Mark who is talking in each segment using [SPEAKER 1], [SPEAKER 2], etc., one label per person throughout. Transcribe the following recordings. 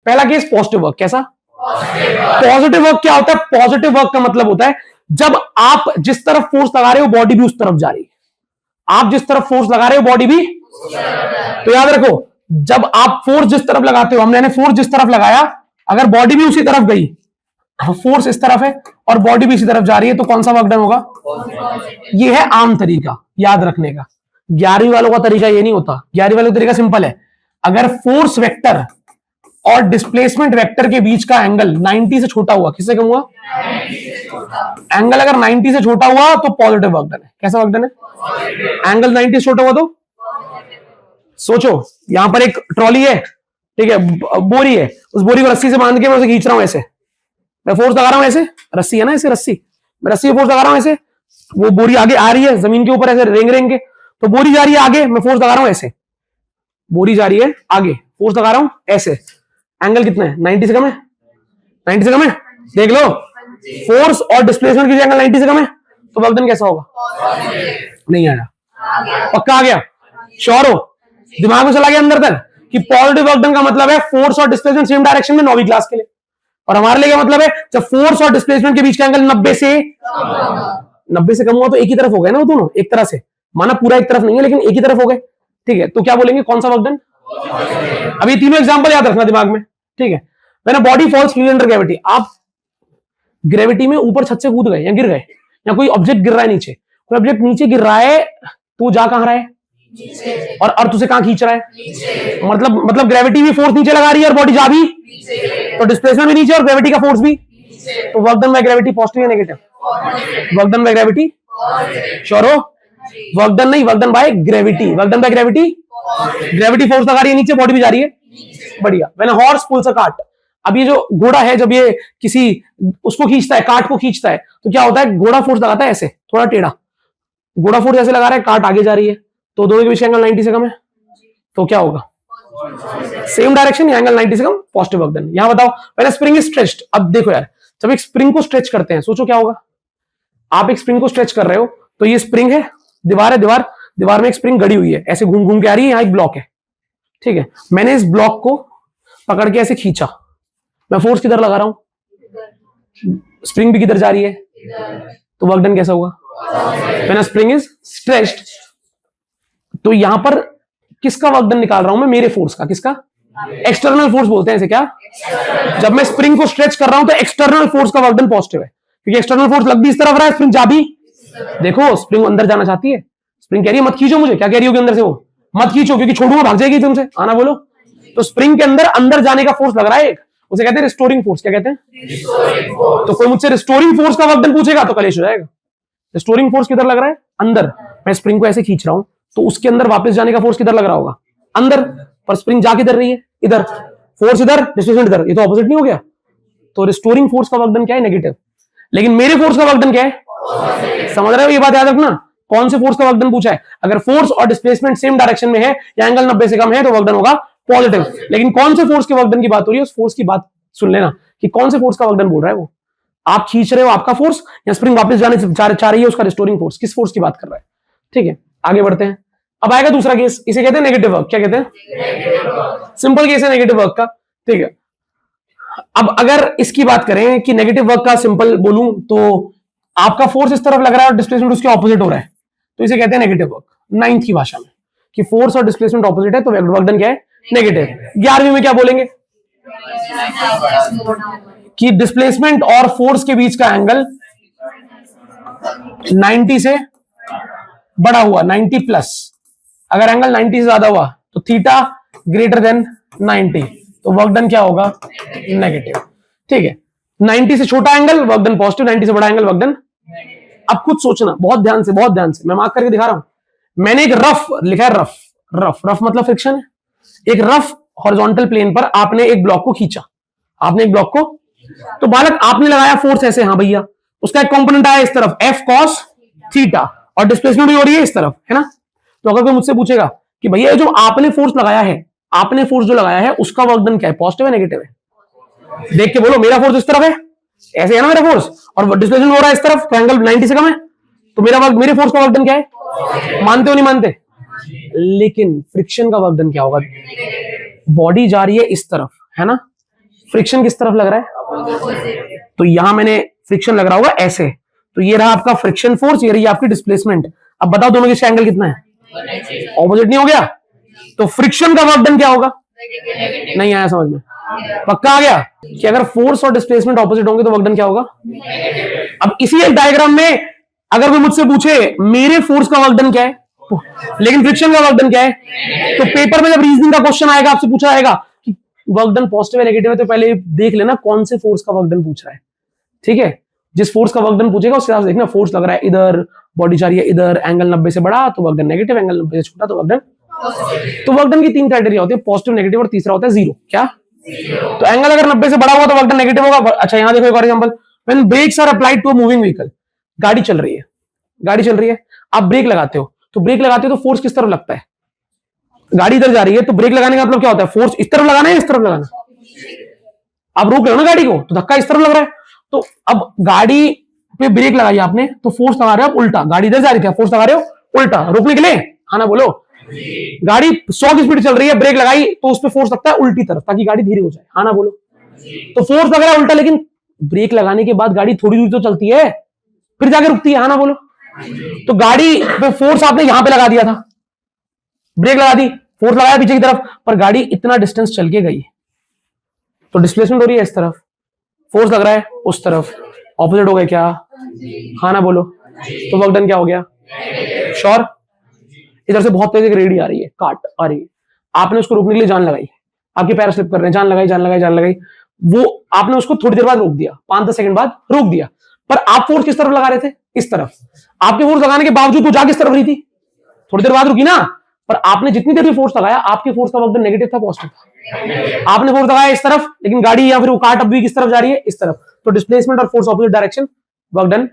[SPEAKER 1] पहला case positive work. कैसा? Positive work क्या होता है? पॉजिटिव वर्क का मतलब होता है जब आप जिस तरफ फोर्स लगा रहे हो बॉडी भी उस तरफ जा रही है। आप जिस तरफ फोर्स लगा रहे हो बॉडी भी, तो याद रखो जब आप फोर्स जिस तरफ लगाते हो, हमने फोर्स जिस तरफ लगाया, अगर बॉडी भी उसी तरफ गई, फोर्स इस तरफ है और बॉडी भी इसी तरफ जा रही है, तो कौन सा वर्क डन होगा? ये है आम तरीका याद रखने का। 11वीं वालों का तरीका ये नहीं होता। 11वीं वालों का तरीका सिंपल है, अगर फोर्स वेक्टर और डिस्प्लेसमेंट वेक्टर के बीच का एंगल 90 से छोटा हुआ, किससे कम हुआ? एंगल अगर 90 से छोटा हुआ तो पॉजिटिव वर्क डन है। कैसा वर्क डन है? एंगल 90 से छोटा हुआ तो सोचो, यहां पर एक ट्रॉली है, ठीक है, बोरी है, उस बोरी को रस्सी से बांध के मैं उसे खींच रहा हूं ऐसे, मैं फोर्स लगा रहा हूं ऐसे, रस्सी है ना ऐसे, रस्सी, मैं रस्सी पे फोर्स लगा रहा हूं ऐसे, वो बोरी आगे आ रही है जमीन के ऊपर ऐसे रेंग रेंग के, तो बोरी जा रही है आगे, मैं फोर्स लगा रहा हूं ऐसे, बोरी जा रही है आगे, फोर्स लगा रहा हूं ऐसे, एंगल कितना है? 90 से कम है। 90 से कम है, देख लो, फोर्स और डिस्प्लेसमेंट की एंगल 90 से कम है, तो वर्क डन कैसा होगा? नहीं आया। पक्का आ गया? श्योर हो? दिमाग में चला गया अंदर तक कि पॉजिटिव वर्क डन का मतलब है फोर्स और डिस्प्लेसमेंट सेम डायरेक्शन में 9वीं क्लास के लिए, और हमारे लिए क्या मतलब है? जब फोर्स और डिस्प्लेसमेंट के बीच का एंगल 90 से कम हुआ तो एक ही तरफ हो गए ना वो दोनों, एक तरह से, माना पूरा एक तरफ नहीं है लेकिन एक ही तरफ हो गए, ठीक है, तो क्या बोलेंगे? कौन सा वर्क डन? अभी तीनों एग्जांपल याद रखना दिमाग में, ठीक है। मैंने body false free under gravity, आप ग्रेविटी में ऊपर छत से कूद गए या गिर गए, या कोई ऑब्जेक्ट गिर रहा है नीचे, कोई ऑब्जेक्ट नीचे गिर रहा है, तो जा कहां रहा है? और अर्थ उसे कहां खींच रहा है? मतलब ग्रेविटी भी फोर्स नीचे लगा रही है और बॉडी जा भी, तो डिस्प्लेसमेंट भी नीचे और ग्रेविटी का फोर्स भी, तो work done by gravity positive या negative? Work done by gravity. Sure हो? वर्क डन नहीं, work done by gravity. Work done by gravity, gravity force लगा रही है नीचे, बॉडी भी जा रही है, बढ़िया। When a horse pools a cart, अब ये जो घोड़ा है जब ये किसी उसको खींचता है, कार्ट को खींचता है, तो क्या होता है? घोड़ा फोर्स लगाता है ऐसे, थोड़ा टेढ़ा, घोड़ा फोर्स ऐसे लगा रहा है, कार्ट आगे जा रही है, तो दोनों के बीच एंगल 90 से कम है, तो क्या होगा? सेम डायरेक्शन, एंगल 90 से कम, पॉजिटिव वर्क डन। यहां बताओ, व्हेन स्प्रिंग इज स्ट्रेच्ड, अब देखो यार, जब एक स्प्रिंग को स्ट्रेच करते हैं, सोचो क्या होगा? आप एक स्प्रिंग को स्ट्रेच कर रहे हो, तो ये स्प्रिंग है, दीवार है, दीवार में एक स्प्रिंग गड़ी हुई है, ऐसे घूम घूम के आ रही है, यहां एक ब्लॉक है, ठीक है, मैंने इस ब्लॉक को पकड़ के ऐसे खींचा, मैं फोर्स किधर लगा रहा हूं? स्प्रिंग भी किधर जा रही है, तो वर्क डन कैसा होगा? व्हेन स्प्रिंग इज स्ट्रेच्ड, तो यहां पर किसका वर्क डन निकाल रहा हूं मैं? मेरे फोर्स का। किसका? एक्सटर्नल फोर्स बोलते हैं इसे, क्या? जब मैं स्प्रिंग को स्ट्रेच कर रहा हूं तो एक्सटर्नल फोर्स का वर्क डन पॉजिटिव है, क्योंकि एक्सटर्नल फोर्स लग भी इस तरफ रहा है, स्प्रिंग जा भी, देखो स्प्रिंग अंदर जाना चाहती है, स्प्रिंग कह रही है मत खींचो मुझे, क्या कह रही होगी अंदर से? वो मत खींचो क्योंकि छोड़ूंगा भाग जाएगी तुमसे, आना बोलो। तो स्प्रिंग के अंदर जाने का फोर्स लग रहा है एक, उसे कहते हैं रिस्टोरिंग फोर्स। क्या कहते हैं? तो कोई मुझसे रिस्टोरिंग फोर्स का वर्क डन पूछेगा तो कलेश हो जाएगा। रिस्टोरिंग फोर्स किधर लग रहा है? अंदर। मैं स्प्रिंग को ऐसे खींच रहा हूं, तो उसके अंदर वापस जाने का फोर्स किधर लग रहा होगा? अंदर। पर स्प्रिंग जा किधर रही है? इधर। फोर्स इधर, डिस्प्लेसमेंट इधर, ये तो ऑपोजिट नहीं हो गया? तो रिस्टोरिंग फोर्स का वर्क डन क्या है? नेगेटिव। लेकिन मेरे फोर्स का वर्क डन क्या है? समझ रहे हो? ये बात याद रखना, कौन से फोर्स का वर्क डन पूछा है। अगर फोर्स और डिस्प्लेसमेंट सेम डायरेक्शन में है या एंगल 90 से कम है तो वर्क डन होगा पॉजिटिव। लेकिन कौन से फोर्स के वर्क डन की बात हो रही है, उस फोर्स की बात सुन लेना कि कौन से फोर्स का वर्क डन बोल रहा है वो। आप खींच रहे हो आपका फोर्स, या स्प्रिंग वापस जाने चाह रही है उसका रिस्टोरिंग फोर्स, किस फोर्स की बात कर रहा है? ठीक है, आगे बढ़ते हैं। अब आएगा दूसरा केस, इसे कहते हैं नेगेटिव वर्क। क्या कहते हैं? सिंपल केस है नेगेटिव वर्क का। ठीक है, अब अगर इसकी बात करें कि नेगेटिव वर्क का सिंपल बोलूं तो आपका फोर्स इस तरफ लग रहा है और डिस्प्लेसमेंट उसके ऑपोजिट हो रहा है, तो इसे कहते हैं नेगेटिव वर्क। 9th की भाषा में कि फोर्स और डिस्प्लेसमेंट ऑपोजिट है तो वर्क डन क्या है? नेगेटिव। 11वीं में क्या बोलेंगे कि डिस्प्लेसमेंट और फोर्स के बीच का एंगल 90 से बड़ा हुआ, 90 प्लस। अगर एंगल 90 से ज्यादा हुआ तो थीटा ग्रेटर देन 90, तो वर्क डन क्या होगा? नेगेटिव। ठीक है, 90 से छोटा एंगल वर्क डन पॉजिटिव, 90 से बड़ा एंगल वर्क डन। अब कुछ सोचना बहुत ध्यान से, बहुत ध्यान से, मैं मार्क करके दिखा रहा हूं। मैंने एक रफ लिखा है, रफ मतलब फ्रिक्शन है। एक रफ हॉरिजॉन्टल प्लेन पर आपने एक ब्लॉक को खींचा, आपने एक ब्लॉक को, तो बालक आपने लगाया फोर्स ऐसे, हाँ भैया, उसका एक कंपोनेंट आया इस तरफ F cos थीटा, और डिस्प्लेसमेंट भी हो रही है इस तरफ, है ना। तो अगर कोई मुझसे पूछेगा कि भैया जो आपने फोर्स लगाया है, आपने फोर्स जो लगाया है उसका वर्क डन क्या है? पॉजिटिव है नेगेटिव है? देख के बोलो। मेरा फोर्स इस तरफ है, ऐसे है ना मेरा फोर्स, और डिस्प्लेसमेंट हो रहा है इस तरफ, तो एंगल 90 से कम है, तो मेरे फोर्स का वर्क डन क्या है? मानते हो नहीं मानते? लेकिन फ्रिक्शन का वर्क डन क्या होगा? बॉडी जा रही है इस तरफ, है ना, फ्रिक्शन किस तरफ लग रहा है? तो यहां मैंने फ्रिक्शन लग रहा होगा ऐसे, तो ये रहा आपका फ्रिक्शन फोर्स, ये रही आपकी डिस्प्लेसमेंट। अब बताओ दोनों के एंगल कितना है? ऑपोजिट नहीं हो गया? तो फ्रिक्शन का वर्क डन क्या होगा? नहीं आया समझ में? पक्का आ गया कि अगर फोर्स और डिस्प्लेसमेंट ऑपोजिट होंगे तो वर्क डन क्या होगा? अब इसी एक डायग्राम में अगर कोई मुझसे पूछे मेरे फोर्स का वर्क डन क्या है लेकिन फ्रिक्शन का वर्क डन क्या है, तो पेपर में जब रीजनिंग का क्वेश्चन आएगा आपसे पूछा जाएगा कि वर्क डन पॉजिटिव है नेगेटिव है, तो पहले देख लेना कौन से फोर्स का वर्क डन पूछ रहा है। ठीक है, जिस फोर्स का वर्क डन पूछेगा उसके हिसाब से देखना, फोर्स लग रहा है इधर, बॉडी जा रही है इधर, एंगल 90 से बड़ा तो वर्क डन नेगेटिव, एंगल 90 से छोटा तो वर्क डन। तो वर्क डन की तीन क्राइटेरिया होती है, पॉजिटिव, नेगेटिव और तीसरा होता है जीरो। क्या? तो एंगल अगर 90 से बड़ा हुआ तो वर्क डन नेगेटिव होगा। अच्छा यहां देखो एक और example, when brakes are applied to a moving vehicle, गाड़ी चल रही है, गाड़ी चल रही है, आप ब्रेक लगाते हो, तो ब्रेक लगाते हो तो फोर्स किस तरफ लगता है? गाड़ी इधर जा रही है तो ब्रेक लगाने का मतलब क्या होता है? फोर्स इस तरफ लगाना है, इस तरफ लगाना? आप रोक रहे हो ना गाड़ी को, तो धक्का इस तरफ लग रहा है, तो अब गाड़ी पे ब्रेक लगाई आपने तो फोर्स लगा रहे हो आप उल्टा, गाड़ी इधर जा रही थी, फोर्स लगा रहे हो उल्टा रोकने के लिए। हाँ ना बोलो? गाड़ी 100 की स्पीड चल रही है, ब्रेक लगाई तो उस पर फोर्स लगता है उल्टी तरफ ताकि गाड़ी धीरे हो जाए। हाँ ना बोलो? तो फोर्स लग रहा है उल्टा, लेकिन ब्रेक लगाने के बाद गाड़ी थोड़ी दूर तो चलती है, फिर जाके रुकती है। हाँ ना बोलो? तो गाड़ी पे फोर्स आपने यहां पे लगा दिया था, ब्रेक लगा दी, फोर्स लगाया पीछे की तरफ, पर गाड़ी इतना डिस्टेंस चल के गई तो डिस्प्लेसमेंट हो रही है इस तरफ, फोर्स लग रहा है उस तरफ, ऑपोजिट हो गया क्या? हाँ ना बोलो? तो वर्क डन क्या हो गया? श्योर? इधर से बहुत तेज एक रेडी आ रही है, काट आ रही है, आपने उसको रोकने के लिए जान लगाई, आपके पैर स्लिप कर रहे हैं, जान लगाई जान लगाई जान लगाई, वो आपने उसको थोड़ी देर बाद रोक दिया, 5-10 सेकंड बाद रोक दिया, पर आप फोर्स किस तरफ लगा रहे थे? इस तरफ। आपके फोर्स लगाने के बावजूद वो जा किस तरफ रही थी? थोड़ी देर बाद रुकी ना, पर आपने जितनी देर भी फोर्स लगाया आपके फोर्स का वर्क डन नेगेटिव था पॉजिटिव था? आपने फोर्स लगाया इस तरफ, लेकिन गाड़ी या फिर वो कार्ट अब भी किस तरफ जा रही है? इस तरफ। तो डिस्प्लेसमेंट और force opposite direction, work done.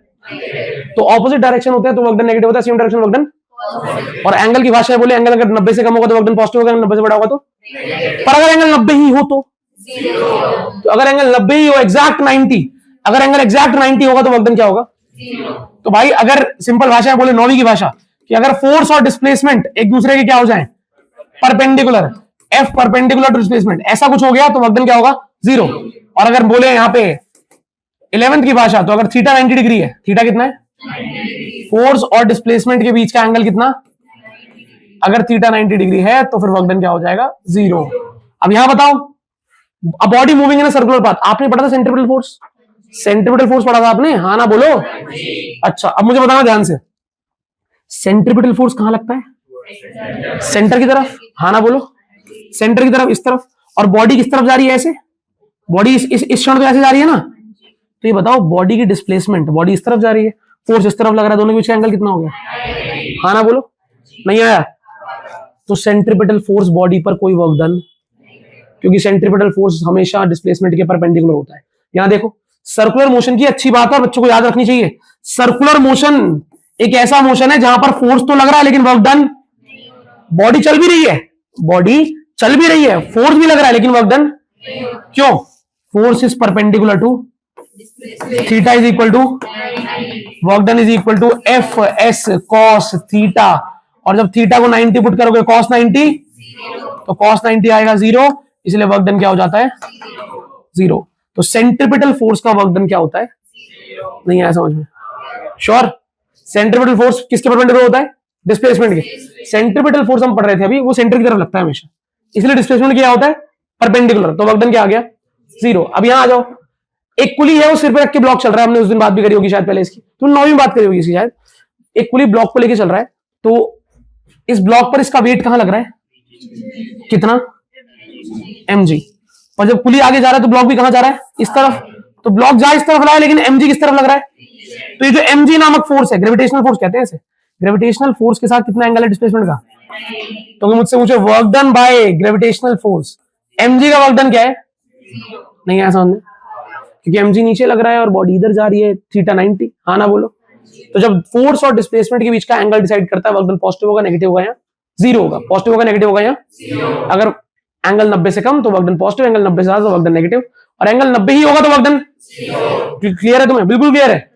[SPEAKER 1] तो ऑपोजिट डायरेक्शन होता है तो वर्क डन नेगेटिव होता है, सेम डायरेक्शन वर्क डन। और एंगल की भाषा बोले, एंगल अगर 90 से कम होगा तो वर्क डन पॉजिटिव होगा, 90 से बड़ा होगा तो। पर अगर एंगल 90 ही हो तो अगर एंगल 90 ही हो, एग्जैक्ट 90, अगर एंगल एग्जैक्ट 90 होगा तो वर्क डन क्या होगा? तो भाई अगर सिंपल भाषा बोले, नौवीं की भाषा, कि अगर फोर्स और डिस्प्लेसमेंट एक दूसरे के क्या हो जाएं? Perpendicular, F perpendicular to displacement, ऐसा कुछ हो गया तो वर्क डन क्या होगा? जीरो। और अगर बोले यहां पे 11th की भाषा, तो अगर थीटा 90 डिग्री है, थीटा कितना है? फोर्स और डिस्प्लेसमेंट के बीच का एंगल कितना? अगर थीटा 90 डिग्री है तो फिर वर्क डन क्या हो जाएगा? जीरो। अब यहां बताओ, अब body moving in circular path, आपने पढ़ा था सेंट्रीपिटल फोर्स, सेंट्रीपिटल फोर्स पढ़ा था आपने? हाँ ना बोलो? अच्छा अब मुझे बताना ध्यान से, सेंट्रीपिटल फोर्स कहां लगता है? सेंटर की तरफ। हाँ ना बोलो? सेंटर की तरफ, इस तरफ। और बॉडी किस तरफ जा रही है? ऐसे। बॉडी इस क्षण तो ऐसे जा रही है ना, तो ये बताओ बॉडी की डिस्प्लेसमेंट, बॉडी इस तरफ जा रही है, फोर्स इस तरफ लग रहा है, दोनों के बीच का एंगल कितना हो गया? हाँ ना बोलो? नहीं आया? तो सेंट्रीपिटल फोर्स बॉडी पर कोई वर्क डन, क्योंकि सेंट्रीपिटल फोर्स हमेशा डिस्प्लेसमेंट के परपेंडिकुलर होता है। यहां देखो, सर्कुलर मोशन की अच्छी बात है, बच्चों को याद रखनी चाहिए, सर्कुलर मोशन एक ऐसा मोशन है जहां पर फोर्स तो लग रहा है लेकिन वर्क डन, बॉडी चल भी रही है, बॉडी चल भी रही है, फोर्स भी लग रहा है लेकिन वर्क डन। क्यों? Force is perpendicular to theta is equal to work done is equal to F S cos theta, और जब थीटा को 90 पुट करोगे कॉस 90, तो कॉस 90 आएगा जीरो, इसलिए वर्क डन क्या हो जाता है? जीरो। तो सेंट्रीपिटल फोर्स का वर्क डन क्या होता है? नहीं आया समझ में? श्योर? सेंट्रीपिटल फोर्स किसके परपेंडिकुलर होता है? डिस्प्लेसमेंट के। सेंट्रीपिटल फोर्स हम पढ़ रहे थे अभी, वो सेंटर की तरफ लगता है हमेशा, इसलिए डिस्प्लेसमेंट क्या होता है? परपेंडिकुलर। तो वर्क डन क्या आ गया? जीरो। अब यहां आ जाओ, एक कुली है वो सिर पे रख के ब्लॉक चल रहा है, हमने उस दिन बात भी करी होगी शायद पहले इसकी, तो 9वीं बात करी होगी इसकी शायद। एक कुली ब्लॉक को लेके चल रहा है, तो इस ब्लॉक पर इसका वेट कहां लग रहा है? कितना? mg। और जब कुली आगे जा रहा है तो ब्लॉक भी कहां जा रहा है? इस तरफ। तो ब्लॉक जा इस तरफ रहा है लेकिन mg किस तरफ लग रहा है? तो ये जो mg नामक फोर्स है, ग्रेविटेशनल फोर्स कहते हैं इसे, ग्रेविटेशनल फोर्स के साथ कितना एंगल है डिस्प्लेसमेंट का? तो मुझसे पूछे work done by gravitational force, mg का वर्क डन क्या है? नहीं आया समझ में? क्योंकि mg नीचे लग रहा है और बॉडी इधर जा रही है, थीटा 90। हाँ ना बोलो? तो जब फोर्स और डिस्प्लेसमेंट के बीच का एंगल डिसाइड करता है वर्क डन पॉजिटिव होगा नेगेटिव होगा? यहाँ जीरो होगा। पॉजिटिव होगा नेगेटिव होगा? यहाँ अगर एंगल 90 से कम तो वर्क डन पॉजिटिव, एंगल 90 से ज्यादा तो वर्क डन नेगेटिव, और एंगल 90 ही होगा तो वर्क डन। क्लियर है तुम्हें? बिल्कुल क्लियर है।